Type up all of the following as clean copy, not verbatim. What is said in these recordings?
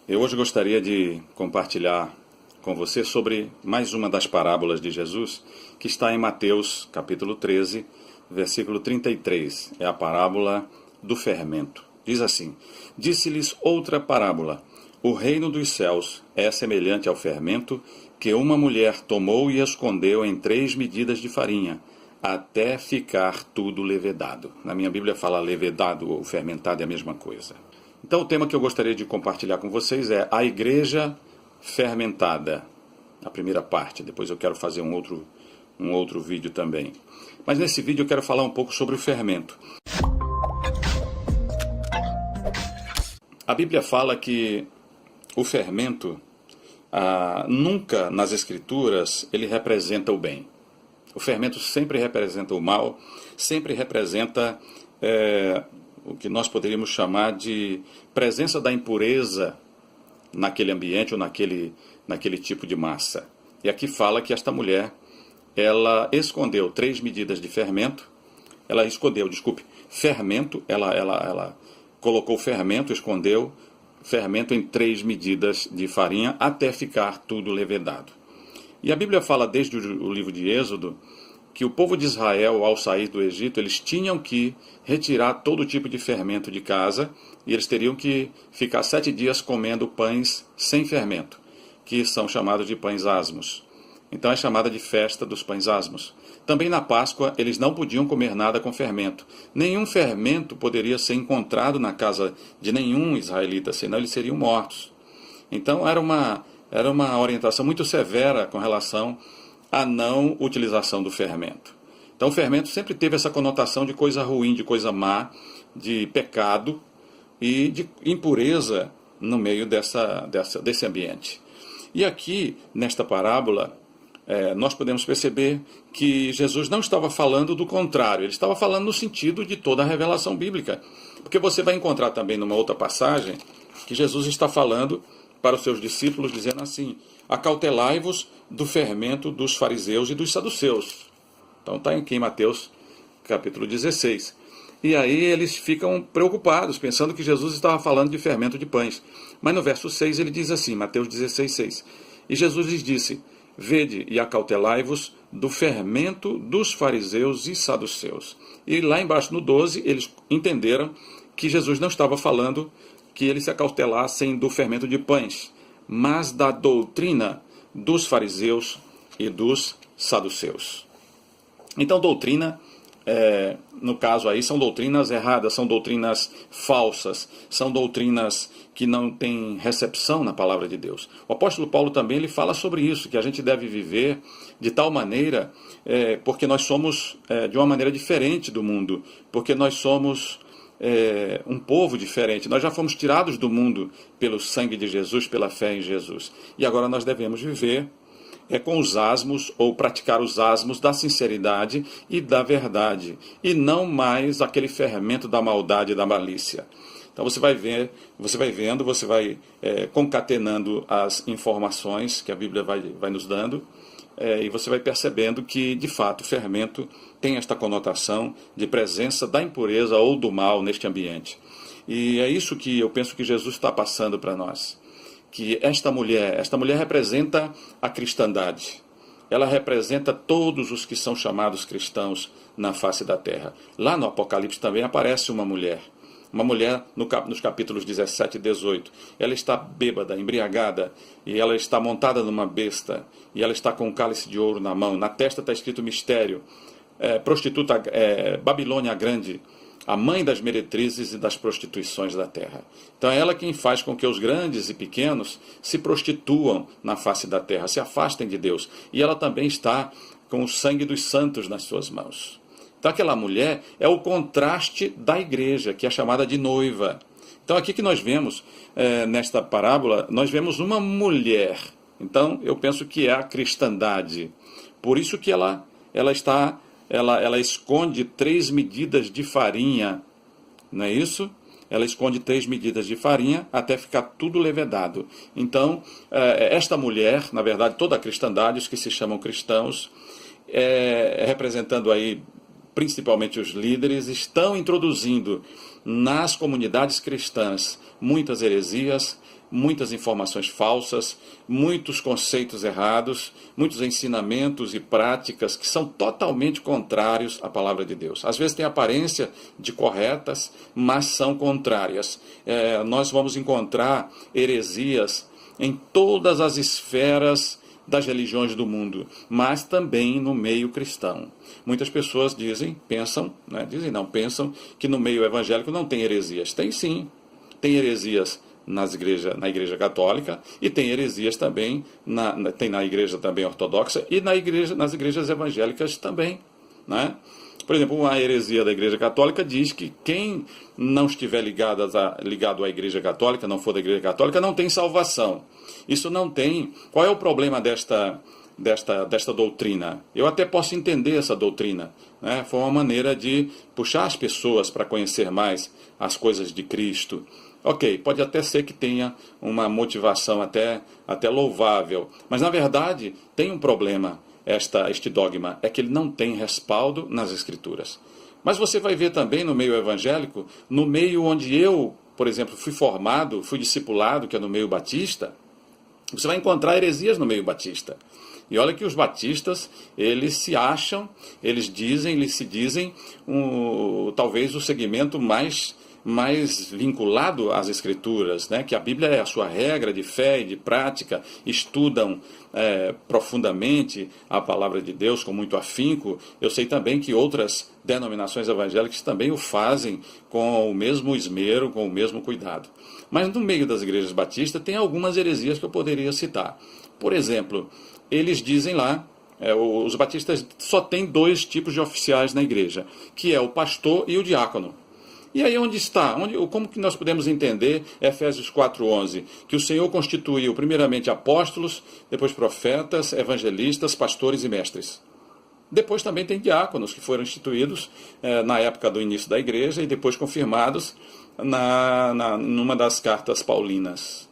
Eu hoje gostaria de compartilhar com você sobre mais uma das parábolas de Jesus, que está em Mateus, capítulo 13, versículo 33. É a parábola do fermento. Diz assim: Disse-lhes outra parábola: O reino dos céus é semelhante ao fermento que uma mulher tomou e escondeu em 3 medidas de farinha, até ficar tudo levedado. Na minha Bíblia fala levedado ou fermentado, é a mesma coisa. Então o tema que eu gostaria de compartilhar com vocês é a igreja fermentada. A primeira parte, depois eu quero fazer um outro vídeo também. Mas nesse vídeo eu quero falar um pouco sobre o fermento. A Bíblia fala que o fermento, nunca nas Escrituras, ele representa o bem. O fermento sempre representa o mal, sempre representa o que nós poderíamos chamar de presença da impureza naquele ambiente ou naquele tipo de massa. E aqui fala que esta mulher, ela escondeu 3 medidas de fermento, fermento, ela colocou fermento, escondeu fermento em 3 medidas de farinha até ficar tudo levedado. E a Bíblia fala desde o livro de Êxodo que o povo de Israel, ao sair do Egito, eles tinham que retirar todo tipo de fermento de casa e eles teriam que ficar 7 dias comendo pães sem fermento, que são chamados de pães asmos. Então é chamada de festa dos pães asmos. Também na Páscoa eles não podiam comer nada com fermento. Nenhum fermento poderia ser encontrado na casa de nenhum israelita, senão eles seriam mortos. Então era uma orientação muito severa com relação à não utilização do fermento. Então o fermento sempre teve essa conotação de coisa ruim, de coisa má, de pecado e de impureza no meio desse ambiente. E aqui, nesta parábola, nós podemos perceber que Jesus não estava falando do contrário, ele estava falando no sentido de toda a revelação bíblica. Porque você vai encontrar também numa outra passagem que Jesus está falando para os seus discípulos, dizendo assim: acautelai-vos do fermento dos fariseus e dos saduceus. Então está aqui em Mateus capítulo 16. E aí eles ficam preocupados, pensando que Jesus estava falando de fermento de pães. Mas no verso 6 ele diz assim, Mateus 16, 6. E Jesus lhes disse: Vede e acautelai-vos do fermento dos fariseus e saduceus. E lá embaixo no 12 eles entenderam que Jesus não estava falando que eles se acautelassem do fermento de pães, mas da doutrina dos fariseus e dos saduceus. Então doutrina, no caso aí, são doutrinas erradas, são doutrinas falsas, são doutrinas que não têm recepção na palavra de Deus. O apóstolo Paulo também ele fala sobre isso, que a gente deve viver de tal maneira, porque nós somos de uma maneira diferente do mundo, porque nós somos um povo diferente. Nós já fomos tirados do mundo pelo sangue de Jesus, pela fé em Jesus. E agora nós devemos viver com os asmos, ou praticar os asmos da sinceridade e da verdade, e não mais aquele fermento da maldade e da malícia. Então você vai vendo, você vai concatenando as informações que a Bíblia vai nos dando, e você vai percebendo que, de fato, o fermento tem esta conotação de presença da impureza ou do mal neste ambiente. E é isso que eu penso que Jesus está passando para nós. Que esta mulher representa a cristandade. Ela representa todos os que são chamados cristãos na face da terra. Lá no Apocalipse também aparece uma mulher. Uma mulher nos capítulos 17 e 18. Ela está bêbada, embriagada, e ela está montada numa besta, e ela está com um cálice de ouro na mão. Na testa está escrito mistério. Prostituta Babilônia a Grande, a mãe das meretrizes e das prostituições da terra. Então é ela quem faz com que os grandes e pequenos se prostituam na face da terra, se afastem de Deus. E ela também está com o sangue dos santos nas suas mãos. Então aquela mulher é o contraste da igreja, que é chamada de noiva. Então aqui que nós vemos, nesta parábola, nós vemos uma mulher. Então eu penso que é a cristandade. Por isso que ela esconde 3 medidas de farinha, não é isso? Ela esconde 3 medidas de farinha até ficar tudo levedado. Então, esta mulher, na verdade, toda a cristandade, os que se chamam cristãos, representando aí principalmente os líderes, estão introduzindo nas comunidades cristãs muitas heresias, muitas informações falsas, muitos conceitos errados, muitos ensinamentos e práticas que são totalmente contrários à palavra de Deus. Às vezes tem aparência de corretas, mas são contrárias. Nós vamos encontrar heresias em todas as esferas das religiões do mundo, mas também no meio cristão. Muitas pessoas pensam que no meio evangélico não tem heresias. Tem sim, tem heresias na igreja católica e tem heresias também, tem na igreja também ortodoxa e nas igrejas evangélicas também, né? Por exemplo, uma heresia da Igreja Católica diz que quem não estiver ligado à Igreja Católica, não for da Igreja Católica, não tem salvação. Isso não tem. Qual é o problema desta doutrina? Eu até posso entender essa doutrina, né? Foi uma maneira de puxar as pessoas para conhecer mais as coisas de Cristo. Ok, pode até ser que tenha uma motivação até louvável, mas na verdade tem um problema. Este dogma é que ele não tem respaldo nas Escrituras. Mas você vai ver também no meio evangélico, no meio onde eu, por exemplo, fui formado, fui discipulado, que é no meio batista, você vai encontrar heresias no meio batista. E olha que os batistas, eles se acham, eles se dizem talvez o segmento mais vinculado às Escrituras, né? Que a Bíblia é a sua regra de fé e de prática, estudam profundamente a palavra de Deus com muito afinco. Eu sei também que outras denominações evangélicas também o fazem com o mesmo esmero, com o mesmo cuidado. Mas no meio das igrejas batistas tem algumas heresias que eu poderia citar. Por exemplo, eles dizem lá, os batistas só têm 2 tipos de oficiais na igreja, que é o pastor e o diácono. E aí onde está? Como que nós podemos entender Efésios 4:11? Que o Senhor constituiu primeiramente apóstolos, depois profetas, evangelistas, pastores e mestres. Depois também tem diáconos que foram instituídos na época do início da igreja e depois confirmados numa das cartas paulinas.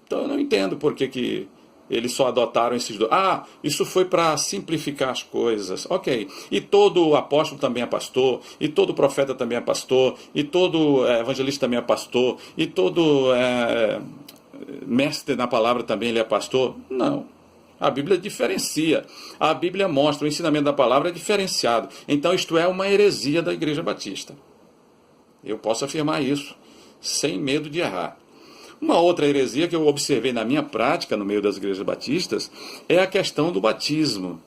Então eu não entendo por que eles só adotaram esses 2. Isso foi para simplificar as coisas. Ok. E todo apóstolo também é pastor, e todo profeta também é pastor, e todo evangelista também é pastor, e todo mestre na palavra também ele é pastor? Não. A Bíblia diferencia. A Bíblia mostra, o ensinamento da palavra é diferenciado. Então isto é uma heresia da Igreja Batista. Eu posso afirmar isso, sem medo de errar. Uma outra heresia que eu observei na minha prática no meio das igrejas batistas é a questão do batismo.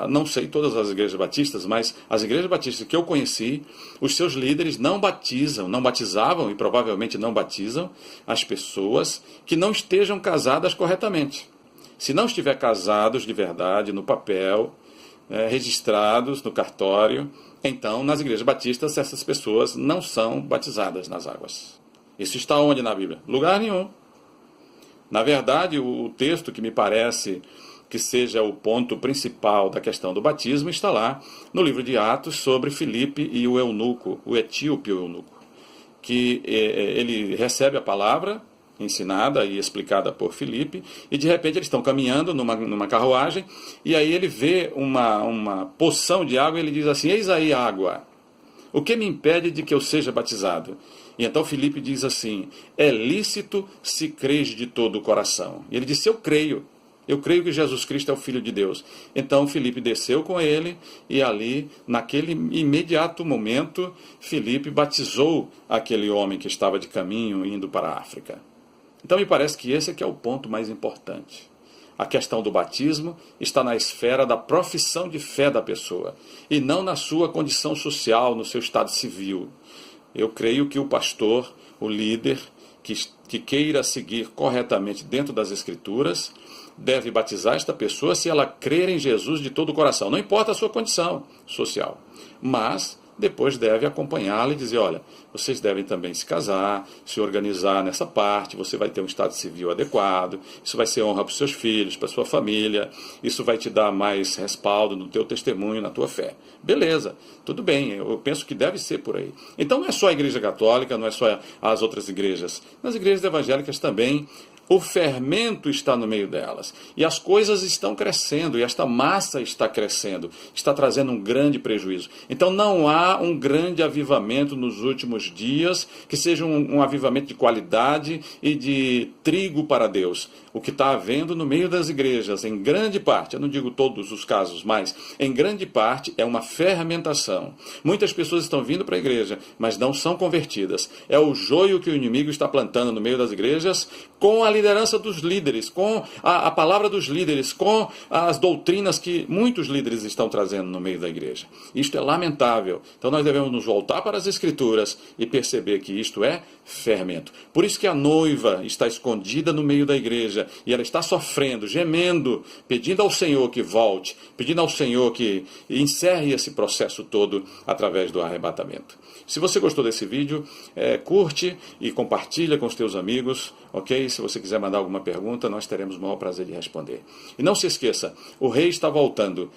Não sei todas as igrejas batistas, mas as igrejas batistas que eu conheci, os seus líderes não batizavam e provavelmente não batizam as pessoas que não estejam casadas corretamente. Se não estiver casados de verdade, no papel, registrados no cartório, então nas igrejas batistas essas pessoas não são batizadas nas águas. Isso está onde na Bíblia? Lugar nenhum. Na verdade, o texto que me parece que seja o ponto principal da questão do batismo está lá no livro de Atos sobre Filipe e o eunuco, o etíope eunuco, que ele recebe a palavra ensinada e explicada por Filipe e de repente eles estão caminhando numa carruagem e aí ele vê uma poção de água e ele diz assim: eis aí a água, o que me impede de que eu seja batizado? E então Filipe diz assim: é lícito se crês de todo o coração. E ele disse: eu creio que Jesus Cristo é o Filho de Deus. Então Filipe desceu com ele e ali, naquele imediato momento, Filipe batizou aquele homem que estava de caminho indo para a África. Então me parece que esse é que é o ponto mais importante. A questão do batismo está na esfera da profissão de fé da pessoa e não na sua condição social, no seu estado civil. Eu creio que o pastor, o líder, que queira seguir corretamente dentro das Escrituras, deve batizar esta pessoa se ela crer em Jesus de todo o coração. Não importa a sua condição social, mas depois deve acompanhá-la e dizer: olha, vocês devem também se casar, se organizar nessa parte, você vai ter um estado civil adequado, isso vai ser honra para os seus filhos, para a sua família, isso vai te dar mais respaldo no teu testemunho, na tua fé. Beleza, tudo bem, eu penso que deve ser por aí. Então não é só a Igreja Católica, não é só as outras igrejas. Nas igrejas evangélicas também o fermento está no meio delas. E as coisas estão crescendo, e esta massa está crescendo, está trazendo um grande prejuízo. Então não há um grande avivamento nos últimos dias, que seja um avivamento de qualidade e de trigo para Deus. O que está havendo no meio das igrejas, em grande parte, eu não digo todos os casos, mas em grande parte é uma fermentação. Muitas pessoas estão vindo para a igreja, mas não são convertidas. É o joio que o inimigo está plantando no meio das igrejas, com a liderança dos líderes, com a palavra dos líderes, com as doutrinas que muitos líderes estão trazendo no meio da igreja. Isto é lamentável. Então nós devemos nos voltar para as Escrituras e perceber que isto é fermento. Por isso que a noiva está escondida no meio da igreja e ela está sofrendo, gemendo, pedindo ao Senhor que volte, pedindo ao Senhor que encerre esse processo todo através do arrebatamento. Se você gostou desse vídeo, curte e compartilha com os teus amigos, ok? Se você quiser mandar alguma pergunta, nós teremos o maior prazer de responder. E não se esqueça, o rei está voltando.